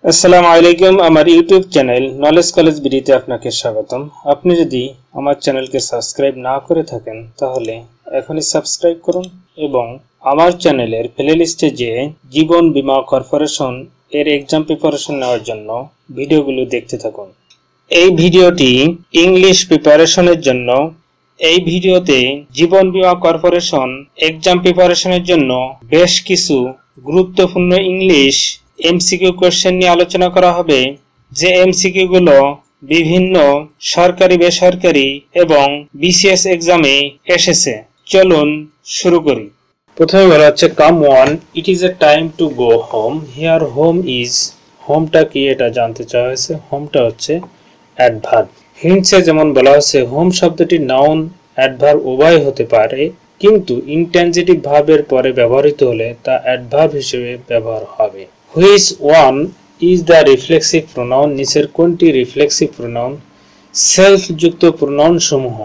আসসালামু আলাইকুম। আমার ইউটিউব চ্যানেল নলেজ কলেজ বিডিতে আপনাকে স্বাগতম। আপনি যদি আমার চ্যানেলকে সাবস্ক্রাইব না করে থাকেন তাহলে এখনই সাবস্ক্রাইব করুন এবং আমার চ্যানেলের প্লেলিস্টে যে জীবন বীমা কর্পোরেশন এর এক্সাম প্রিপারেশন নেওয়ার জন্য ভিডিওগুলো দেখতে থাকুন। এই ভিডিওটি ইংলিশ প্রিপারেশনের জন্য। এই ভিডিওতে জীবন বীমা কর্পোরেশন এক্সাম প্রিপারেশনের জন্য বেশ কিছু গুরুত্বপূর্ণ ইংলিশ এমসিকিউ কোশ্চেন নিয়ে আলোচনা করা হবে, যে এমসিকিউ গুলো বিভিন্ন সরকারি বেসরকারি এবং বিসিএস এক্সামে এসেছে। চলুন শুরু করি। প্রথমে বলা হচ্ছে come one, it is a time to go home. Here home is, হোমটা কি এটা জানতে চাওয়া হয়েছে। হোমটা হচ্ছে অ্যাডভার্ব। হিন্টসে যেমন বলা হচ্ছে হোম শব্দটি নাউন অ্যাডভার্ব উভয় হতে পারে, কিন্তু ইনট্যানজিটিভ ভার্বের পরে ব্যবহৃত হলে তা অ্যাডভার্ব হিসেবে ব্যবহার হবে। Which one is the reflexive pronoun? নিচের কোনটি রিফ্লেক্সিভ প্রোনাউন? সেলফ যুক্ত প্রোনাউন সমূহ।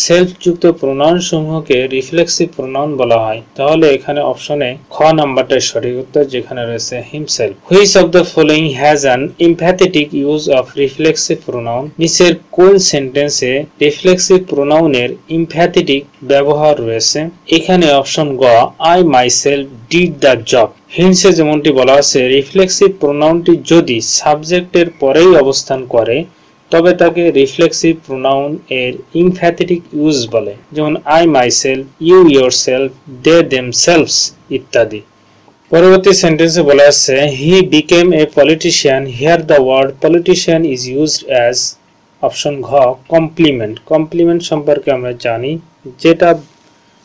সেলফ যুক্ত প্রোনাউন সমূহকে রিফ্লেক্সিভ প্রোনাউন বলা হয়। তাহলে এখানে অপশনে খ নাম্বারটাই সঠিক উত্তর, যেখানে রয়েছে himself. Which of the following has an empathetic use of reflexive pronoun? নিচের কোন সেন্টেন্সে রিফ্লেক্সিভ প্রোনাউনের এমপ্যাথেটিক ব্যবহার রয়েছে? এখানে অপশন গ, I myself did the job. হিন্টসে যেমনটি বলা আছে, রিফ্লেক্সিভ প্রোনাউনটি যদি সাবজেক্টের পরেই অবস্থান করে তবে তাকে রিফ্লেক্সিভ প্রোনাউন এর এমফ্যাথেটিক ইউজ বলে, যেমন I myself, you yourself, they themselves ইত্যাদি। পরবর্তী সেন্টেন্সে বলা আছে he became a politician. Here the word politician is used as option ঘ কমপ্লিমেন্ট। কমপ্লিমেন্ট সম্পর্কে আমরা জানি, যেটা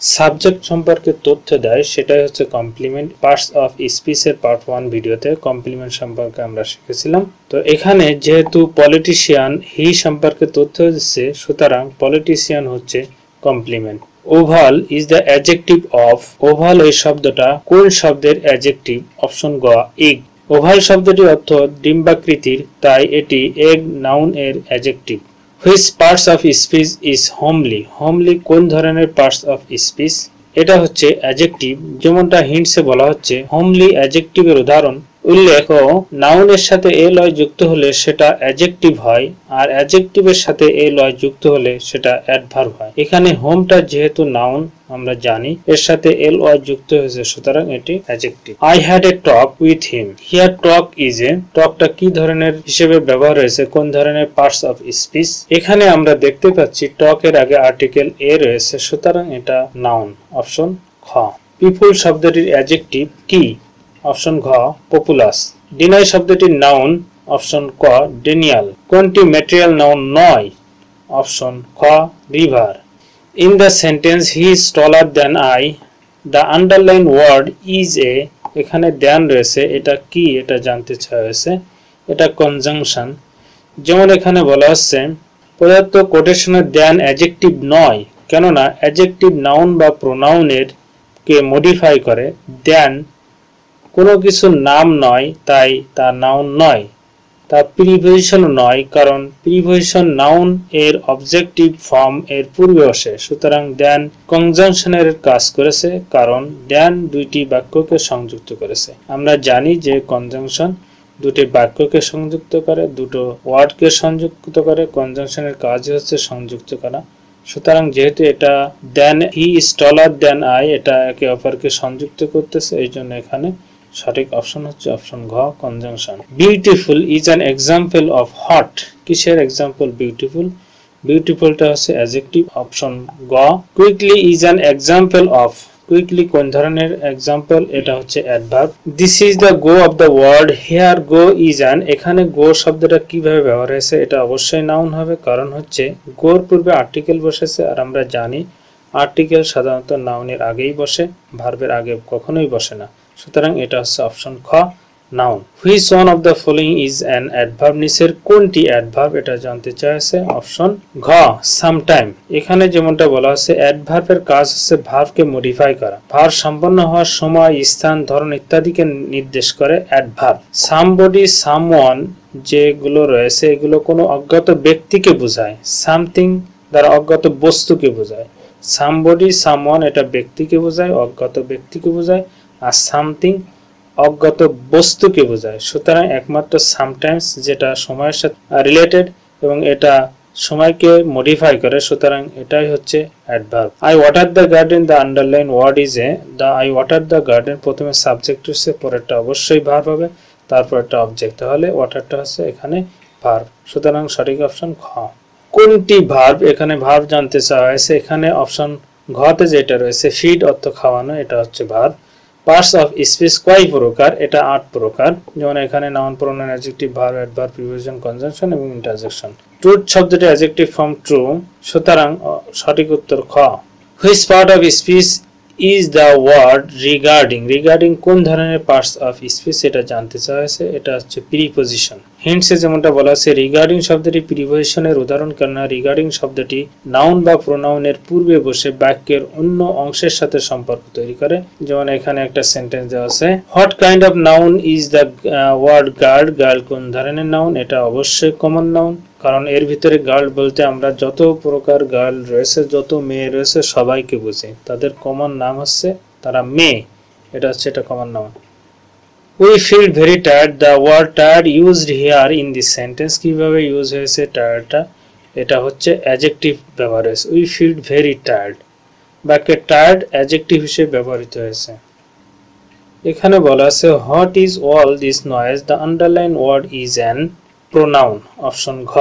সাবজেক্ট সম্পর্কে তথ্য দেয় সেটাই হচ্ছে কমপ্লিমেন্ট। পার্টস অফ স্পিচের পার্ট 1 ভিডিওতে কমপ্লিমেন্ট সম্পর্কে আমরা শিখেছিলাম। তো এখানে যেহেতু পলিটিশিয়ান হি সম্পর্কে তথ্য দিচ্ছে, সুতরাং পলিটিশিয়ান হচ্ছে complement. Oval is the adjective of. Oval এই শব্দটা কোন শব্দের অ্যাডজেক্টিভ? অপশন গ এগ। ওভাল শব্দটি অর্থ ডিম্বাকৃতির, তাই এটি এগ নাউন এর adjective. Which parts of speech is homely? Homely কোন ধরনের পার্টস অফ স্পিচ? এটা হচ্ছে অ্যাডজেক্টিভ। যেমনটা হিন্টসে বলা হচ্ছে হোমলি অ্যাডজেক্টিভের উদাহরণ উল্লেখ ও নাউনের সাথে এ লয় যুক্ত হলে সেটা অ্যাডজেক্টিভ হয়, আর অ্যাডজেক্টিভের সাথে এ লয় যুক্ত হলে সেটা অ্যাডভার্ব হয়। এখানে হোমটা যেহেতু নাউন আমরা জানি, এর সাথে এল ওয়াই যুক্ত হয়েছে, সুতরাং এটি adjective. I had a talk with him. Here talk is a, টকটা কি ধরনের হিসেবে ব্যবহার হয়েছে, কোন ধরনের পার্টস অফ স্পিচ? এখানে আমরা দেখতে পাচ্ছি টক এর আগে আর্টিকেল এ রয়েছে, সুতরাং এটা নাউন। অপশন খ। পিপুল শব্দটির অ্যাডজেক্টিভ কি? অপশন ঘ পপুলাস। ডিনাই শব্দটির নাউন? অপশন ক ডেনিয়াল। কোনটি ম্যাটেরিয়াল নাউন নয়? অপশন খ river. In the sentence he is taller than I, the underlined word is a, এখানে দেন রয়েছে, এটা কি এটা জানতে চাওয়া হয়েছে। এটা কনজাংশন। যেমন এখানে বলা হচ্ছে পদার্থ কোটেশনের দেন অ্যাডজেক্টিভ নয়, কেননা অ্যাডজেক্টিভ নাউন বা প্রোনাউনের কে মডিফাই করে। দেন কোনো কিছুর নাম নয়, তাই তা নাউন নয়। তা প্রিপজিশন নয়, কারণ প্রিপজিশন নাউন এর অবজেক্টিভ ফর্ম এর পূর্বে আসে। সুতরাং দেন কনজাংশনের কাজ করেছে, কারণ দেন দুইটি বাক্যকে সংযুক্ত করেছে। আমরা জানি যে কনজাংশন দুটি বাক্যকে সংযুক্ত করে, দুটো ওয়ার্ডকে সংযুক্ত করে। কনজাংশনের কাজ হচ্ছে সংযুক্ত করা। সুতরাং যেহেতু এটা দেন he is taller then I, এটা একে অপরকে সংযুক্ত করতেছে, এই জন্য এখানে সঠিক অপশন হচ্ছে অপশন ঘ conjunction. Beautiful is an example of hot. কিসের এক্সাম্পল বিউটিফুল? বিউটিফুলটা হচ্ছে অ্যাডজেক্টিভ। অপশন গ। Quickly is an example of. Quickly কোন ধরনের এক্সাম্পল? এটা হচ্ছে adverb. This is the go of the world. Here go is an, এখানে গো শব্দটা কিভাবে ব্যবহার হয়েছে? এটা অবশ্যই নাউন হবে, কারণ হচ্ছে গোর পূর্বে আর্টিকেল বসেছে, আর আমরা জানি আর্টিকেল সাধারণত নাউনের আগেই বসে, ভার্বের আগে কখনোই বসে না। সুতরাং এটা হচ্ছে অপশন খ noun. Which one of the following is an adverb? নিচের কোনটি অ্যাডভার্ব? এটা জানতে চাইছে। অপশন ঘ সামটাইম। এখানে যেমনটা বলা আছে অ্যাডভার্বের কাজ হচ্ছে ভার্বকে মডিফাই করা। ভার্ব সম্পন্ন হওয়ার সময়, স্থান, ধরন ইত্যাদিকে নির্দেশ করে অ্যাডভার্ব। সামবডি, সামওয়ান যেগুলো রয়েছে এগুলো কোনো অজ্ঞাত ব্যক্তিকে বোঝায়। সামথিং দ্বারা অজ্ঞাত বস্তুকে বোঝায়। সামবডি, সামওয়ান এটা ব্যক্তিকে বোঝায়, অজ্ঞাত ব্যক্তিকে বোঝায়। আর সামথিং অজ্ঞাত বস্তুকে বোঝায়। সুতরাং একমাত্র সামটাইমস যেটা সময়ের সাথে রিলেটেড এবং এটা সময়কে মডিফাই করে, সুতরাং এটাই হচ্ছে adverb. I water the garden, the underline word is a, the I water the garden প্রথমে সাবজেক্ট হচ্ছে, পরেরটা অবশ্যই ভার্ব হবে, তারপর একটা অবজেক্ট, তাহলে ওয়াটারটা হচ্ছে এখানে ভার্ব। সুতরাং সঠিক অপশন খ। কোনটি ভার্ব? এখানে ভার্ব জানতে চাওয়া হয়েছে। এখানে অপশন ঘতে যেটা রয়েছে ফিড অর্থ খাওয়ানো, এটা হচ্ছে ভার্ব। পার্টস অফ স্পিচ কয় প্রকার? এটা 8 প্রকার। যেমন এখানে noun, pronoun, adjective, verb, adverb, preposition, conjunction এবং ইন্টারজেকশন। ট্রুথ শব্দটি অ্যাডজেক্টিভ ফর্ম ট্রু, সুতরাং সঠিক উত্তর খ। Which part of speech is the word regarding? Regarding কোন ধরনের পার্টস অফ স্পিচ এটা জানতে চাওয়া হয়েছে। এটা হচ্ছে প্রিপোজিশন। হিন্টসে যেমনটা বলা আছে, রিগার্ডিং শব্দটি প্রিপোজিশনের উদাহরণ, কেননা রিগার্ডিং শব্দটি নাউন বা প্রোনাউনের পূর্বে বসে বাক্যের অন্য অংশের সাথে সম্পর্ক তৈরি করে। যেমন এখানে একটা সেন্টেন্স দেওয়া আছে, what kind of noun is the word girl? Girl কোন ধরনের নাউন? এটা অবশ্যই কমন নাউন, কারণ এর ভিতরে গার্ল বলতে আমরা যত প্রকার গার্ল রয়েছে, যত মেয়ে রয়েছে সবাইকে বুঝি, তাদের কমন নাম হচ্ছে তারা মেয়ে, এটা হচ্ছে এটা common noun. We feel very tired, the word tired used here in this sentence, কিভাবে ইউজ হয়েছে টায়ার্ডটা? এটা হচ্ছে অ্যাডজেক্টিভ ব্যবহার হয়েছে, we feel very tired। বাক্যে টায়ার্ড অ্যাডজেক্টিভ হিসেবে ব্যবহৃত হয়েছে। এখানে বলা আছে what is all this noise? the underlined word is an pronoun, option ঘ।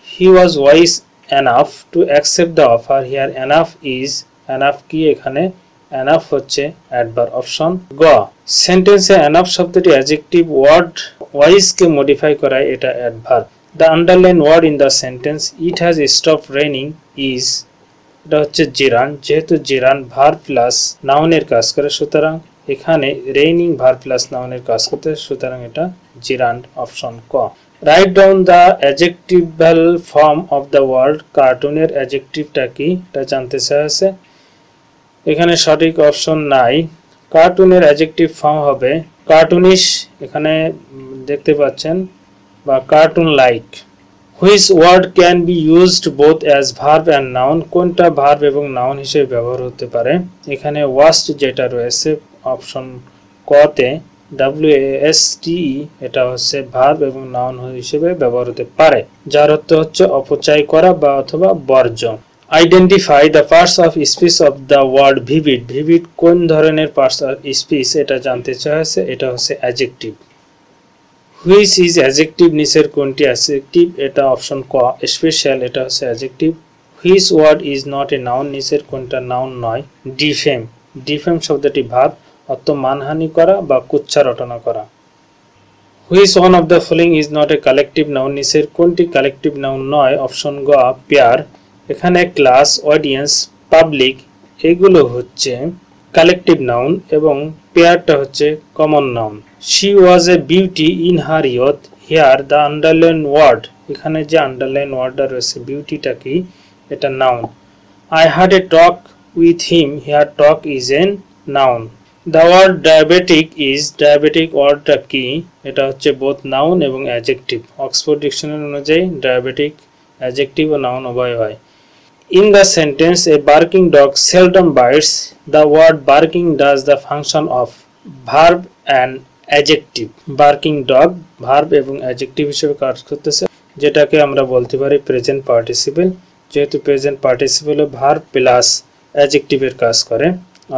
he was wise enough to accept the offer, here enough is, enough কি? এখানে enough হচ্ছে অ্যাডভার্ব, অপশন গ। সেন্টেন্সে enough শব্দটি অ্যাডজেক্টিভ ওয়ার্ড ওয়াইজ কে modify করায়, এটা adverb. the underlined word in the sentence it has stopped raining is, এটা হচ্ছে জিরান, যেহেতু জিরান ভার্ব প্লাস নাউনের কাজ করে, সুতরাং এখানে রেইনিং ভার্ব প্লাস নাউনের কাজ করতে, সুতরাং এটা জিরান, অপশন ক। Write down the adjectival form of the word কার্টুনের অ্যাডজেক্টিভটা কি? এটা জানতে চাওয়া আছে। এখানে সঠিক অপশন নাই। কার্টুনের অ্যাডজেক্টিভ ফর্ম হবে কার্টুনিশ, এখানে দেখতে পাচ্ছেন, বা cartoon like. Which word can be used both as verb and noun? কোনটা ভার্ব এবং নাউন হিসেবে ব্যবহার হতে পারে? এখানে ওয়াস্ট যেটা রয়েছে অপশন কতে, WASTE, এটা হচ্ছে ভার্ব এবং নাউন হিসেবে ব্যবহার হতে পারে, যার অর্থ হচ্ছে অপচয় করা বা অথবা বর্জ্য। Identify the parts of speech of the word vivid. Vivid কোন ধরনের পার্টস অফ স্পিচ এটা জানতে চাওয়া হয়েছে। এটা হচ্ছে অ্যাডজেক্টিভ। হুইচ ইজ অ্যাডজেক্টিভ, নিচের কোনটি অ্যাডজেক্টিভ? এটা অপশন ক স্পেশাল, এটা হচ্ছে adjective. Which word is not a noun, নিচের কোনটা নাউন নয়? ডিফেম। ডিফেম শব্দটি ভার্ব, অর্থ মানহানি করা বা কুচ্ছা রটনা করা। Which one of the following is not a collective noun, নিচের কোনটি কালেকটিভ নাউন নয়? অপশন গ পেয়ার। এখানে ক্লাস, অডিয়েন্স, পাবলিক এগুলো হচ্ছে কালেকটিভ নাউন এবং পেয়ারটা হচ্ছে common noun. She was a beauty in her youth, here the underline word, এখানে যে আন্ডারলাইন ওয়ার্ডটা রয়েছে বিউটিটা কি? এটা noun. I had a talk with him, here talk is an noun. The word diabetic is, diabetic ওয়ার্ডটা কি? এটা হচ্ছে বোথ নাউন এবং অ্যাডজেক্টিভ। অক্সফোর্ড ডিকশনারি অনুযায়ী ডায়াবেটিক অ্যাডজেক্টিভ ও নাউন উভয় হয়। In the sentence, a barking dog seldom bites, the word barking does the function of verb and adjective. Barking dog verb এবং adjective হিসেবে কাজ করতেছে, যেটাকে আমরা বলতে পারি প্রেজেন্ট পার্টিসিপল, যেহেতু প্রেজেন্ট পার্টিসিপল ভার্ব প্লাস অ্যাডজেক্টিভের কাজ করে,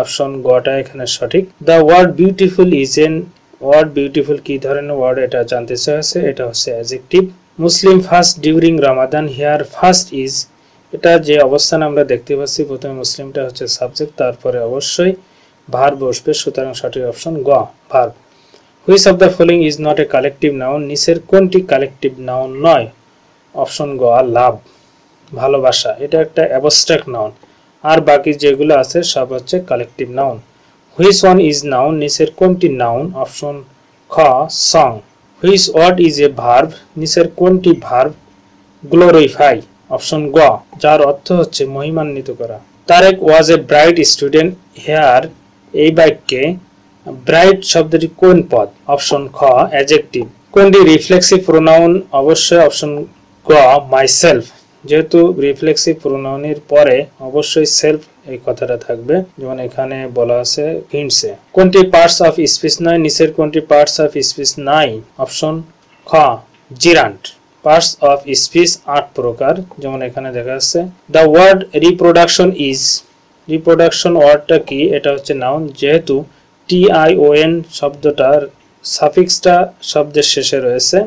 অপশন গটা এখানে সঠিক। The word beautiful is an, word beautiful কি ধরনের ওয়ার্ড এটা জানতে চাইছে, এটা হচ্ছে adjective. Muslim fast during Ramadan, here fast is, এটা যে অবস্থান আমরা দেখতে পাচ্ছি, প্রথমে মুসলিমটা হচ্ছে সাবজেক্ট, তারপরে অবশ্যই ভার্ব বসবে, সুতরাং সঠিক অপশন গ verb. Which of the following is not a collective noun, নিচের কোনটি কালেকটিভ নাউন নয়? অপশন গ লাভ, ভালোবাসা, এটা একটা অ্যাবস্ট্রাক্ট নাউন, আর বাকি যেগুলো আছে সব হচ্ছে collective noun. Which one is noun, নিচের কোনটি নাউন? অপশন খ song. Which word is a verb, নিচের কোনটি ভার্ব? গ্লোরিফাই, অপশন গ, যার অর্থ হচ্ছে মহিমান্বিত করা। তারেক ওয়াজ এ ব্রাইট স্টুডেন্ট, হেয়ার এই বাক্যে ব্রাইট শব্দটি কোন পদ? অপশন খ অ্যাডজেক্টিভ। কোনটি রিফ্লেক্সিভ প্রোনাউন? অবশ্যই অপশন গ মাইসেলফ, যেহেতু রিফ্লেক্সিভ প্রোনাউনের পরে অবশ্যই সেলফ এই কথাটা থাকবে। যেমন এখানে বলা আছে হিন্টসে কোনটি পার্টস অফ স্পিচ নয়, নিচের কোনটি পার্টস অফ স্পিচ নাই? অপশন খ জিরান্ট। পার্টস অফ স্পিচ 8 প্রকার, যেমন এখানে দেখা যাচ্ছে the word reproduction is. Reproduction ওয়ার্ডটা কি? এটা হচ্ছে নাউন, যেহেতু tion শব্দটার সাফিক্সটা শব্দের শেষে রয়েছে,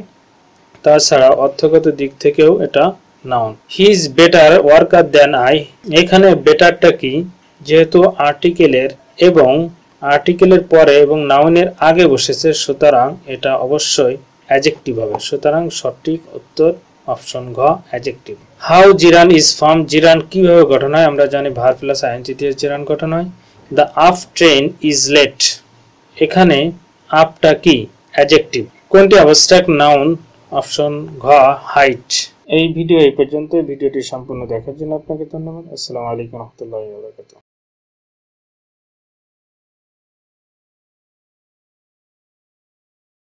তাছাড়া অর্থগত দিক থেকেও এটা noun. He is better worker than I. এখানে বেটারটা কি? যেহেতু আর্টিকেলের পরে এবং নাউনের আগে বসেছে, সুতরাং এটা অবশ্যই অ্যাডজেক্টিভ হবে। সুতরাং সঠিক উত্তর অপশন ঘ adjective. How gerund is form. Gerund কিভাবে গঠন হয়? আমরা জানি ভার্ব প্লাস আইএনজি দিয়ে জিরান গঠন হয়। The up train is late. এখানে আপটা কি? অ্যাডজেক্টিভ। কোনটি অ্যাবস্ট্রাক্ট নাউন? অপশন ঘ হাইট। এই ভিডিও এই পর্যন্ত। ভিডিওটি সম্পূর্ণ দেখার জন্য আপনাকে ধন্যবাদ। আসসালামু আলাইকুম ওয়া রাহমাতুল্লাহি ওয়া বারাকাতুহু।